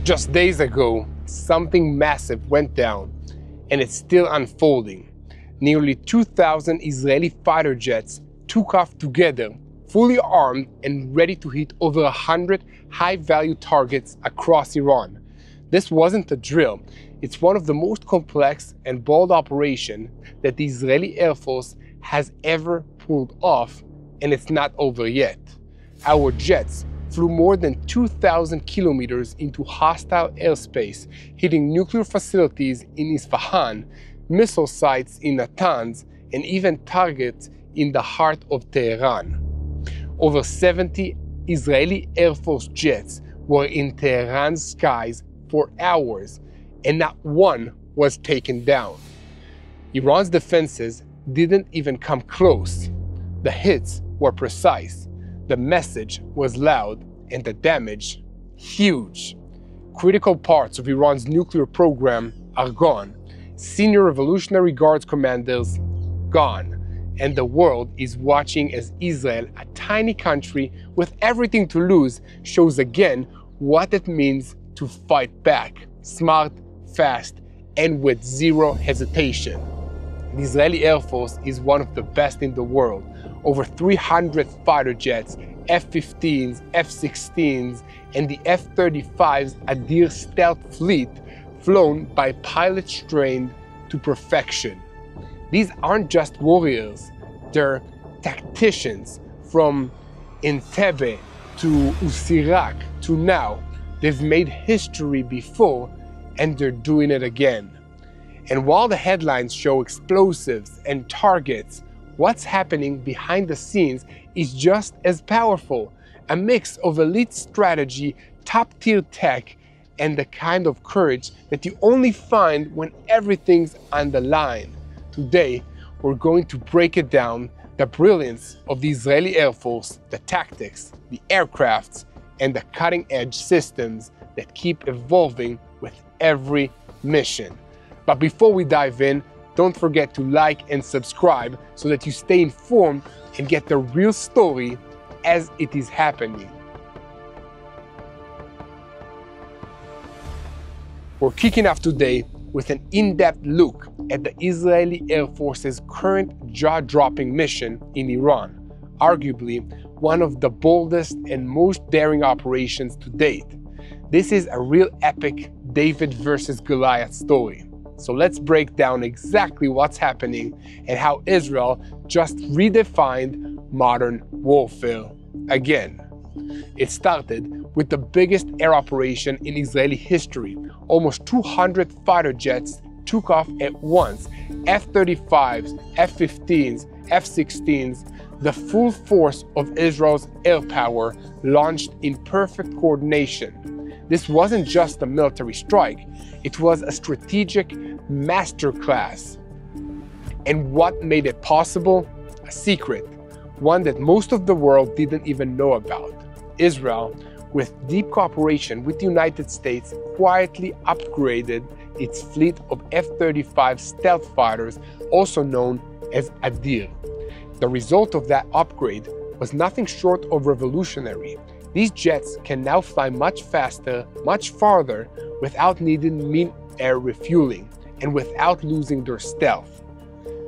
Just days ago, something massive went down, and it's still unfolding. Nearly 2,000 Israeli fighter jets took off together, fully armed and ready to hit over 100 high-value targets across Iran. This wasn't a drill. It's one of the most complex and bold operations that the Israeli Air Force has ever pulled off, and it's not over yet. Our jets flew more than 2,000 kilometers into hostile airspace, hitting nuclear facilities in Isfahan, missile sites in Natanz, and even targets in the heart of Tehran. Over 70 Israeli Air Force jets were in Tehran's skies for hours, and not one was taken down. Iran's defenses didn't even come close. The hits were precise, the message was loud, and the damage huge. Critical parts of Iran's nuclear program are gone. Senior Revolutionary Guards commanders gone. And the world is watching as Israel, a tiny country with everything to lose, shows again what it means to fight back. Smart, fast, and with zero hesitation. The Israeli Air Force is one of the best in the world. Over 300 fighter jets, F-15s, F-16s, and the F-35i's Adir stealth fleet flown by pilots trained to perfection. These aren't just warriors, they're tacticians. From Entebbe to Usirak to now. They've made history before, and they're doing it again. And while the headlines show explosives and targets, what's happening behind the scenes is just as powerful. A mix of elite strategy, top-tier tech, and the kind of courage that you only find when everything's on the line. Today, we're going to break it down, the brilliance of the Israeli Air Force, the tactics, the aircrafts, and the cutting-edge systems that keep evolving with every mission. But before we dive in, don't forget to like and subscribe so that you stay informed and get the real story as it is happening. We're kicking off today with an in-depth look at the Israeli Air Force's current jaw-dropping mission in Iran, arguably one of the boldest and most daring operations to date. This is a real epic David versus Goliath story. So let's break down exactly what's happening and how Israel just redefined modern warfare again. It started with the biggest air operation in Israeli history. Almost 200 fighter jets took off at once. F-35s, F-15s, F-16s, the full force of Israel's air power launched in perfect coordination. This wasn't just a military strike, it was a strategic masterclass. And what made it possible? A secret, one that most of the world didn't even know about. Israel, with deep cooperation with the United States, quietly upgraded its fleet of F-35 stealth fighters, also known as Adir. The result of that upgrade was nothing short of revolutionary. These jets can now fly much faster, much farther, without needing mid-air refueling and without losing their stealth.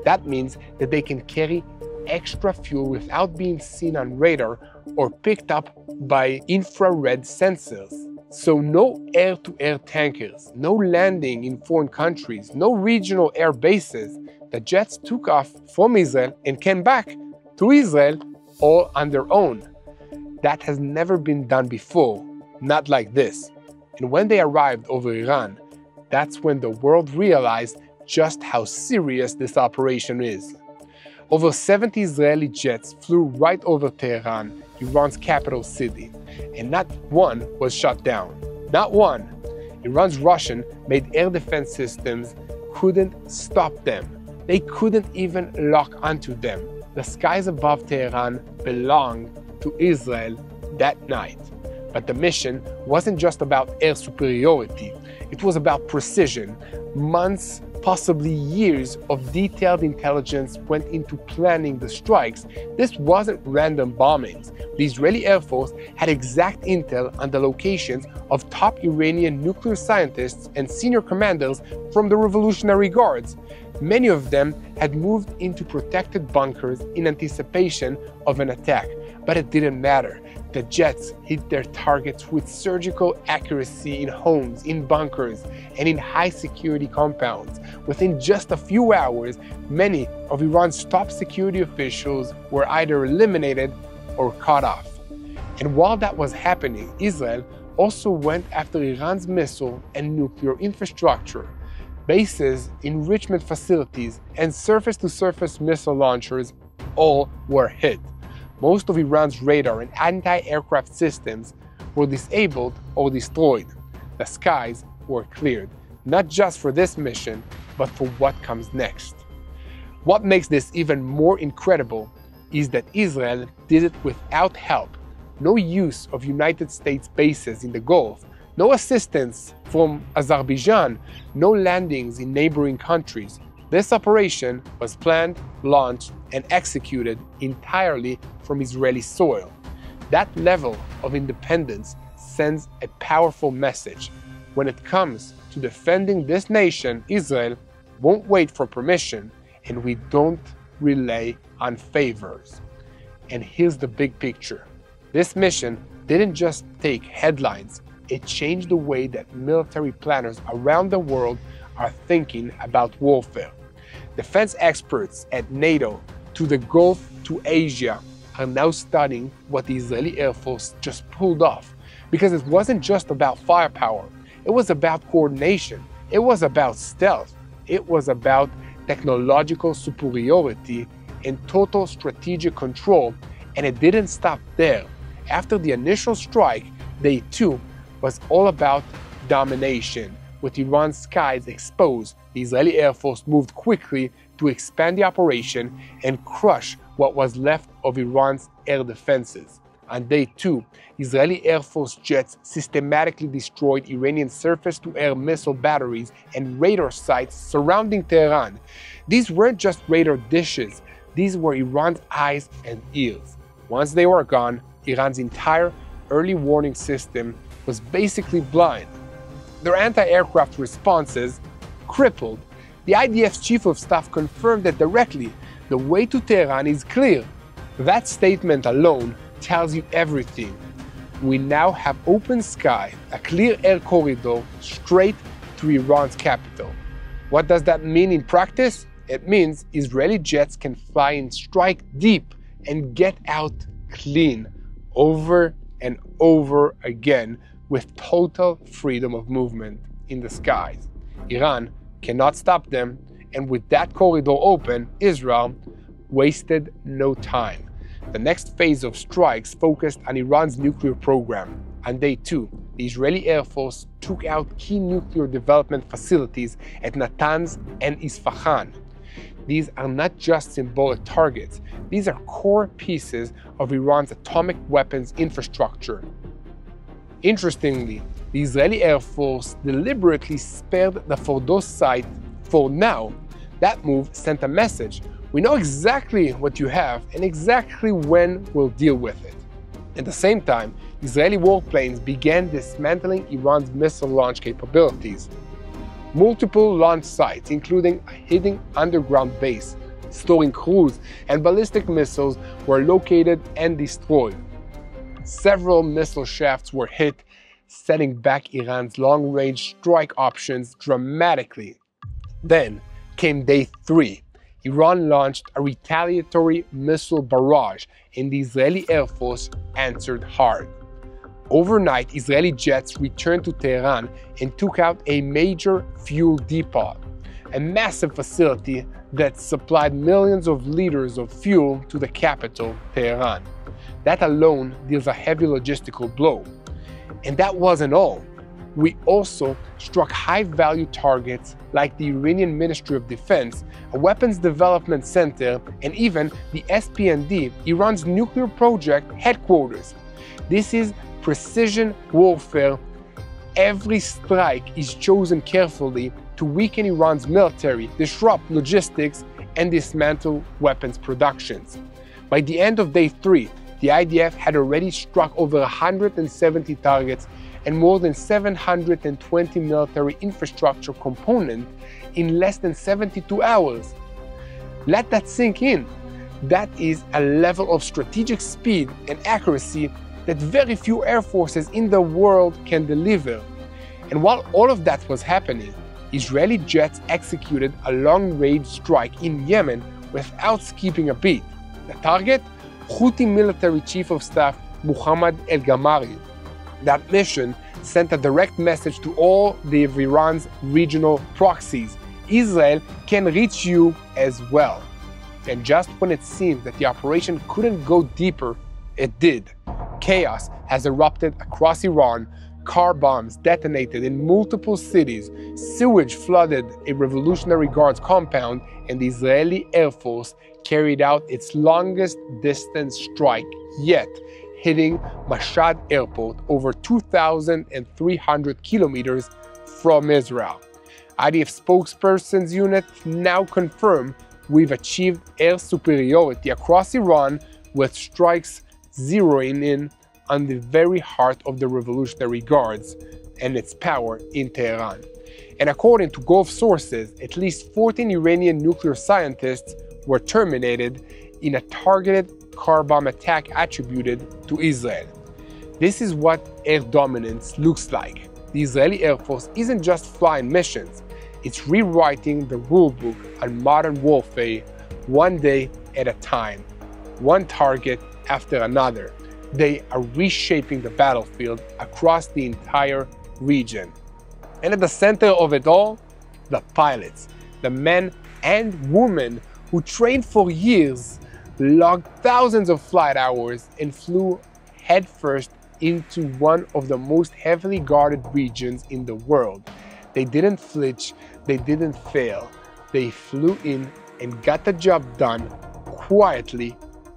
That means that they can carry extra fuel without being seen on radar or picked up by infrared sensors. So no air-to-air tankers, no landing in foreign countries, no regional air bases. The jets took off from Israel and came back to Israel all on their own. That has never been done before, not like this. And when they arrived over Iran, that's when the world realized just how serious this operation is. Over 70 Israeli jets flew right over Tehran, Iran's capital city, and not one was shot down. Not one. Iran's Russian-made air defense systems couldn't stop them. They couldn't even lock onto them. The skies above Tehran belonged to Israel that night. But the mission wasn't just about air superiority. It was about precision. Months Possibly years of detailed intelligence went into planning the strikes. This wasn't random bombings. The Israeli Air Force had exact intel on the locations of top Iranian nuclear scientists and senior commanders from the Revolutionary Guards. Many of them had moved into protected bunkers in anticipation of an attack, but it didn't matter. The jets hit their targets with surgical accuracy in homes, in bunkers, and in high-security compounds. Within just a few hours, many of Iran's top security officials were either eliminated or cut off. And while that was happening, Israel also went after Iran's missile and nuclear infrastructure. Bases, enrichment facilities, and surface-to-surface missile launchers all were hit. Most of Iran's radar and anti-aircraft systems were disabled or destroyed. The skies were cleared, not just for this mission, but for what comes next. What makes this even more incredible is that Israel did it without help. No use of United States bases in the Gulf, no assistance from Azerbaijan, no landings in neighboring countries. This operation was planned, launched, and executed entirely from Israeli soil. That level of independence sends a powerful message. When it comes to defending this nation, Israel won't wait for permission, and we don't rely on favors. And here's the big picture. This mission didn't just take headlines, it changed the way that military planners around the world are thinking about warfare. Defense experts at NATO, to the Gulf to Asia, are now studying what the Israeli Air Force just pulled off. Because it wasn't just about firepower, it was about coordination, it was about stealth, it was about technological superiority and total strategic control, and it didn't stop there. After the initial strike, Day 2 was all about domination. With Iran's skies exposed, the Israeli Air Force moved quickly to expand the operation and crush what was left of Iran's air defenses. On Day 2, Israeli Air Force jets systematically destroyed Iranian surface-to-air missile batteries and radar sites surrounding Tehran. These weren't just radar dishes, these were Iran's eyes and ears. Once they were gone, Iran's entire early warning system was basically blind. Their anti-aircraft responses crippled. The IDF's chief of staff confirmed that directly, the way to Tehran is clear. That statement alone tells you everything. We now have open sky, a clear air corridor straight to Iran's capital. What does that mean in practice? It means Israeli jets can fly and strike deep and get out clean over and over again with total freedom of movement in the skies. Iran cannot stop them, and with that corridor open, Israel wasted no time. The next phase of strikes focused on Iran's nuclear program. On Day 2, the Israeli Air Force took out key nuclear development facilities at Natanz and Isfahan. These are not just symbolic targets, these are core pieces of Iran's atomic weapons infrastructure. Interestingly, the Israeli Air Force deliberately spared the Fordos site for now. That move sent a message. We know exactly what you have and exactly when we'll deal with it. At the same time, Israeli warplanes began dismantling Iran's missile launch capabilities. Multiple launch sites, including a hidden underground base storing cruise and ballistic missiles, were located and destroyed. Several missile shafts were hit, setting back Iran's long-range strike options dramatically. Then came Day 3. Iran launched a retaliatory missile barrage, and the Israeli Air Force answered hard. Overnight, Israeli jets returned to Tehran and took out a major fuel depot, a massive facility that supplied millions of liters of fuel to the capital, Tehran. That alone deals a heavy logistical blow. And that wasn't all. We also struck high-value targets like the Iranian Ministry of Defense, a weapons development center, and even the SPND, Iran's nuclear project headquarters. This is precision warfare. Every strike is chosen carefully to weaken Iran's military, disrupt logistics, and dismantle weapons productions. By the end of day 3, the IDF had already struck over 170 targets and more than 720 military infrastructure components in less than 72 hours. Let that sink in. That is a level of strategic speed and accuracy that very few air forces in the world can deliver. And while all of that was happening, Israeli jets executed a long-range strike in Yemen without skipping a beat. The target? Houthi military chief of staff Muhammad el-Gamari. That mission sent a direct message to all of Iran's regional proxies. Israel can reach you as well. And just when it seemed that the operation couldn't go deeper, it did. Chaos has erupted across Iran, car bombs detonated in multiple cities, sewage flooded a Revolutionary Guards compound, and the Israeli Air Force carried out its longest distance strike yet, hitting Mashhad Airport over 2,300 kilometers from Israel. IDF spokesperson's unit now confirmed we've achieved air superiority across Iran with strikes zeroing in on the very heart of the Revolutionary Guards and its power in Tehran. And according to Gulf sources, at least 14 Iranian nuclear scientists were terminated in a targeted car bomb attack attributed to Israel. This is what air dominance looks like. The Israeli Air Force isn't just flying missions, it's rewriting the rulebook on modern warfare one day at a time, one target after another. They are reshaping the battlefield across the entire region. And at the center of it all, the pilots, the men and women who trained for years, logged thousands of flight hours, and flew headfirst into one of the most heavily guarded regions in the world. They didn't flinch, they didn't fail. They flew in and got the job done quietly,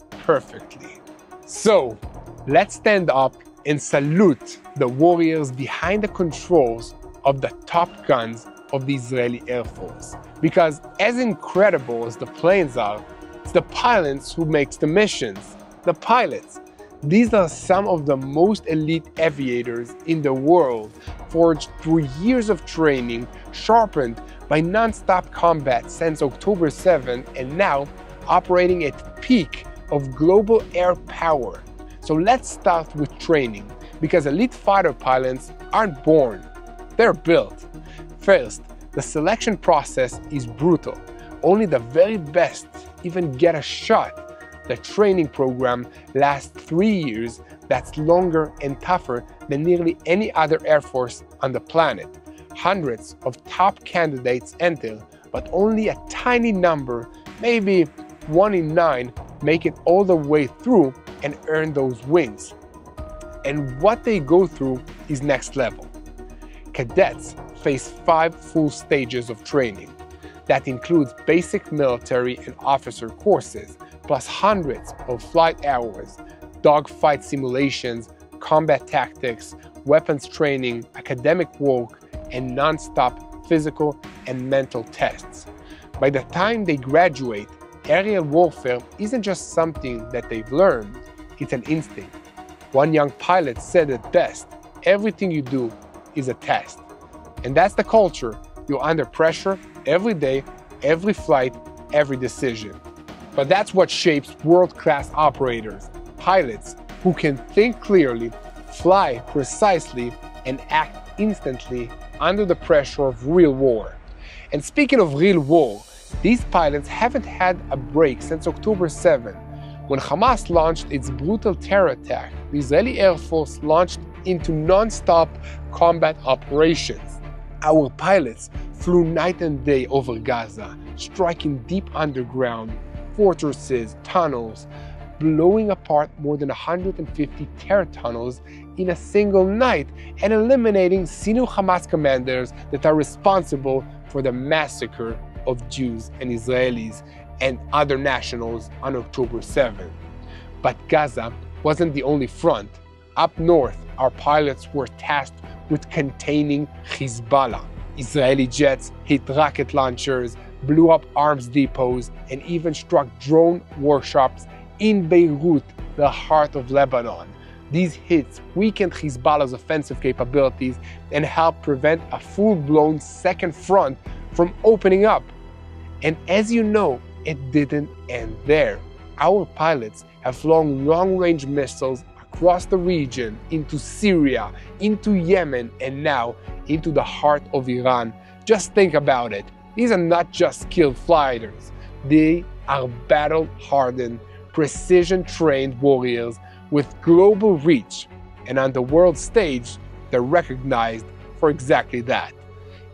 perfectly. So, let's stand up and salute the warriors behind the controls of the top guns of the Israeli Air Force. Because as incredible as the planes are, it's the pilots who makes the missions. The pilots. These are some of the most elite aviators in the world, forged through years of training, sharpened by non-stop combat since October 7, and now operating at peak of global air power. So let's start with training, because elite fighter pilots aren't born, they're built. First, the selection process is brutal. Only the very best even get a shot. The training program lasts 3 years. That's longer and tougher than nearly any other air force on the planet. Hundreds of top candidates enter, but only a tiny number, maybe 1 in 9, make it all the way through and earn those wings. And what they go through is next level. Cadets face 5 full stages of training. That includes basic military and officer courses, plus hundreds of flight hours, dogfight simulations, combat tactics, weapons training, academic work, and non-stop physical and mental tests. By the time they graduate, aerial warfare isn't just something that they've learned, it's an instinct. One young pilot said it best, everything you do is a test. And that's the culture. You're under pressure every day, every flight, every decision. But that's what shapes world-class operators, pilots who can think clearly, fly precisely, and act instantly under the pressure of real war. And speaking of real war, these pilots haven't had a break since October 7. When Hamas launched its brutal terror attack, the Israeli Air Force launched into non-stop combat operations. Our pilots flew night and day over Gaza, striking deep underground, fortresses, tunnels, blowing apart more than 150 terror tunnels in a single night, and eliminating senior Hamas commanders that are responsible for the massacre of Jews and Israelis and other nationals on October 7. But Gaza wasn't the only front. Up north, our pilots were tasked with containing Hezbollah. Israeli jets hit rocket launchers, blew up arms depots, and even struck drone workshops in Beirut, the heart of Lebanon. These hits weakened Hezbollah's offensive capabilities and helped prevent a full-blown second front from opening up. And as you know, it didn't end there. Our pilots have flown long-range missiles across the region, into Syria, into Yemen, and now into the heart of Iran. Just think about it. These are not just skilled fighters. They are battle-hardened, precision-trained warriors with global reach. And on the world stage, they're recognized for exactly that.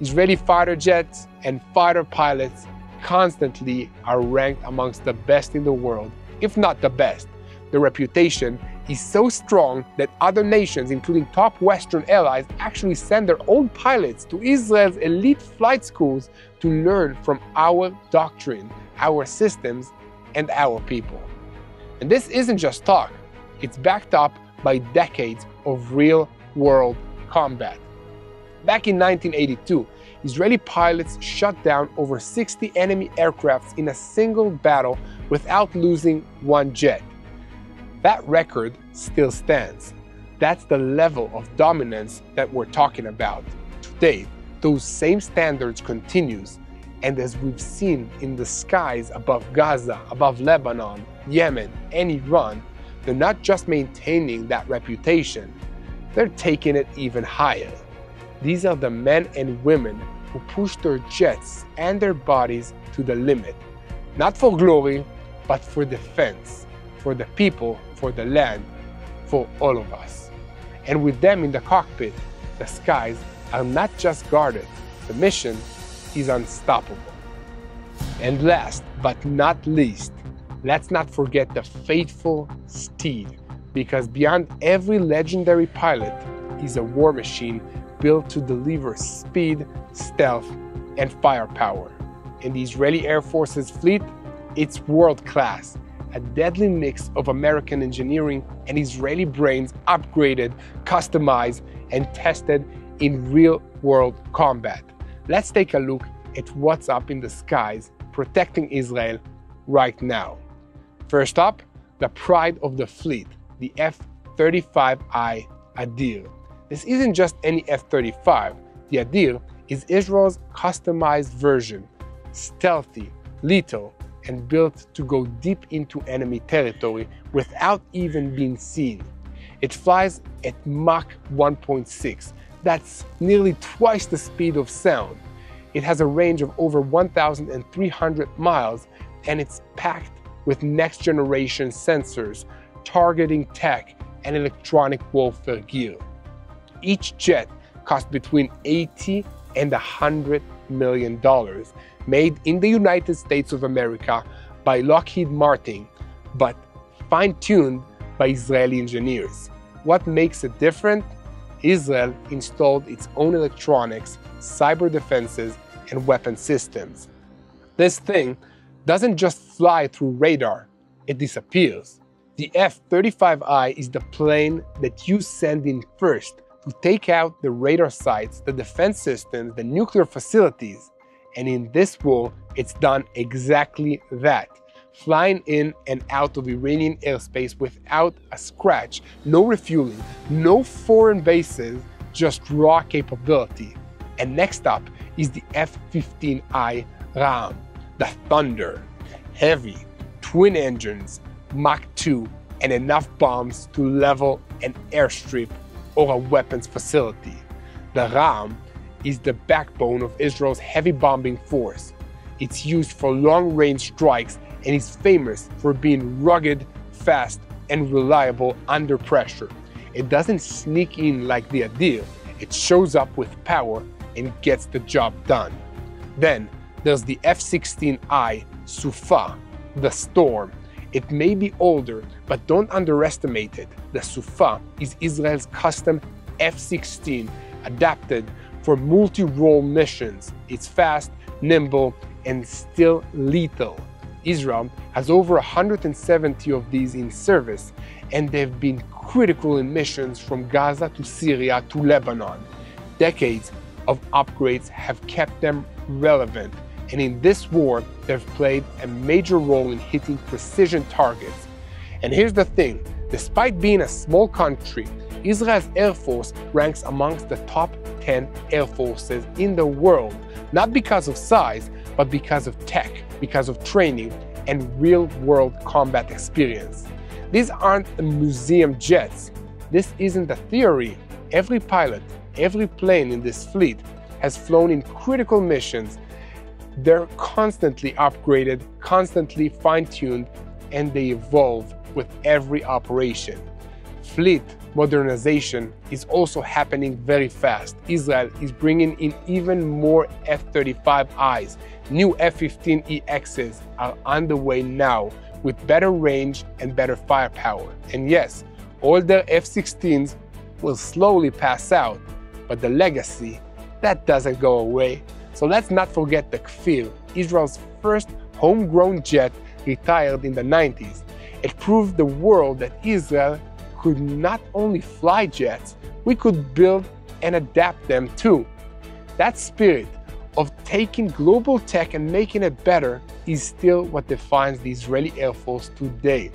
Israeli fighter jets and fighter pilots constantly are ranked amongst the best in the world, if not the best. The reputation is so strong that other nations, including top Western allies, actually send their own pilots to Israel's elite flight schools to learn from our doctrine, our systems, and our people. And this isn't just talk. It's backed up by decades of real-world combat. Back in 1982, Israeli pilots shut down over 60 enemy aircrafts in a single battle without losing one jet. That record still stands. That's the level of dominance that we're talking about. Today, those same standards continues, and as we've seen in the skies above Gaza, above Lebanon, Yemen, and Iran, they're not just maintaining that reputation, they're taking it even higher. These are the men and women who push their jets and their bodies to the limit, not for glory, but for defense, for the people, for the land, for all of us. And with them in the cockpit, the skies are not just guarded, the mission is unstoppable. And last but not least, let's not forget the faithful steed, because beyond every legendary pilot is a war machine built to deliver speed, stealth, and firepower. In the Israeli Air Force's fleet, it's world-class, a deadly mix of American engineering and Israeli brains upgraded, customized, and tested in real-world combat. Let's take a look at what's up in the skies protecting Israel right now. First up, the pride of the fleet, the F-35i Adir. This isn't just any F-35. The Adir is Israel's customized version, stealthy, lethal, and built to go deep into enemy territory without even being seen. It flies at Mach 1.6. That's nearly twice the speed of sound. It has a range of over 1,300 miles, and it's packed with next-generation sensors, targeting tech, and electronic warfare gear. Each jet costs between $80 and $100 million, made in the United States of America by Lockheed Martin, but fine-tuned by Israeli engineers. What makes it different? Israel installed its own electronics, cyber defenses, and weapon systems. This thing doesn't just fly through radar, it disappears. The F-35i is the plane that you send in first to take out the radar sites, the defense systems, the nuclear facilities. And in this war, it's done exactly that. Flying in and out of Iranian airspace without a scratch, no refueling, no foreign bases, just raw capability. And next up is the F-15i Ram, the Thunder. Heavy, twin engines, Mach 2, and enough bombs to level an airstrip or a weapons facility. The Ram is the backbone of Israel's heavy bombing force. It's used for long-range strikes and is famous for being rugged, fast, and reliable under pressure. It doesn't sneak in like the Adir. It shows up with power and gets the job done. Then there's the F-16i Sufa, the Storm. It may be older, but don't underestimate it. The Sufa is Israel's custom F-16, adapted for multi-role missions. It's fast, nimble, and still lethal. Israel has over 170 of these in service, and they've been critical in missions from Gaza to Syria to Lebanon. Decades of upgrades have kept them relevant, and in this war, they've played a major role in hitting precision targets. And here's the thing, despite being a small country, Israel's Air Force ranks amongst the top 10 air forces in the world, not because of size, but because of tech, because of training, and real-world combat experience. These aren't museum jets. This isn't a theory. Every pilot, every plane in this fleet has flown in critical missions. They're constantly upgraded, constantly fine-tuned, and they evolve with every operation. Fleet modernization is also happening very fast. Israel is bringing in even more F-35i's. New F-15EXs are on the way now with better range and better firepower. And yes, older F-16s will slowly pass out, but the legacy, that doesn't go away. So let's not forget the Kfir, Israel's first homegrown jet, retired in the 90s. It proved the world that Israel could not only fly jets, we could build and adapt them too. That spirit of taking global tech and making it better is still what defines the Israeli Air Force today.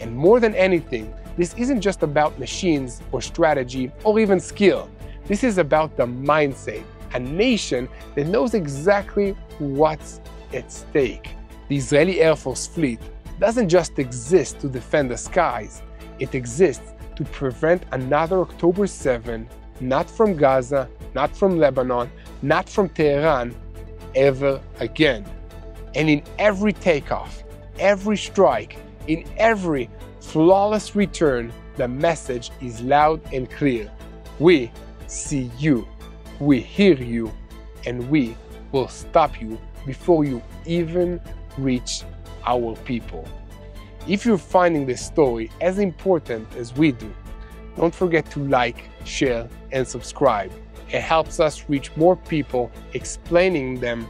And more than anything, this isn't just about machines or strategy or even skill. This is about the mindset, a nation that knows exactly what's at stake. The Israeli Air Force fleet doesn't just exist to defend the skies. It exists to prevent another October 7, not from Gaza, not from Lebanon, not from Tehran, ever again. And in every takeoff, every strike, in every flawless return, the message is loud and clear. We see you, we hear you, and we will stop you before you even reach our people. If you're finding this story as important as we do, don't forget to like, share, and subscribe. It helps us reach more people, explaining them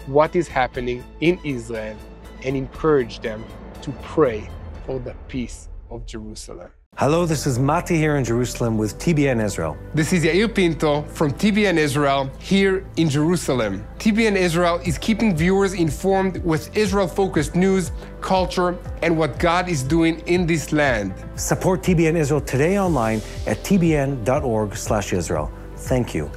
what is happening in Israel and encourage them to pray for the peace of Jerusalem. Hello, this is Mati here in Jerusalem with TBN Israel. This is Yair Pinto from TBN Israel here in Jerusalem. TBN Israel is keeping viewers informed with Israel-focused news, culture, and what God is doing in this land. Support TBN Israel today online at tbn.org/Israel. Thank you.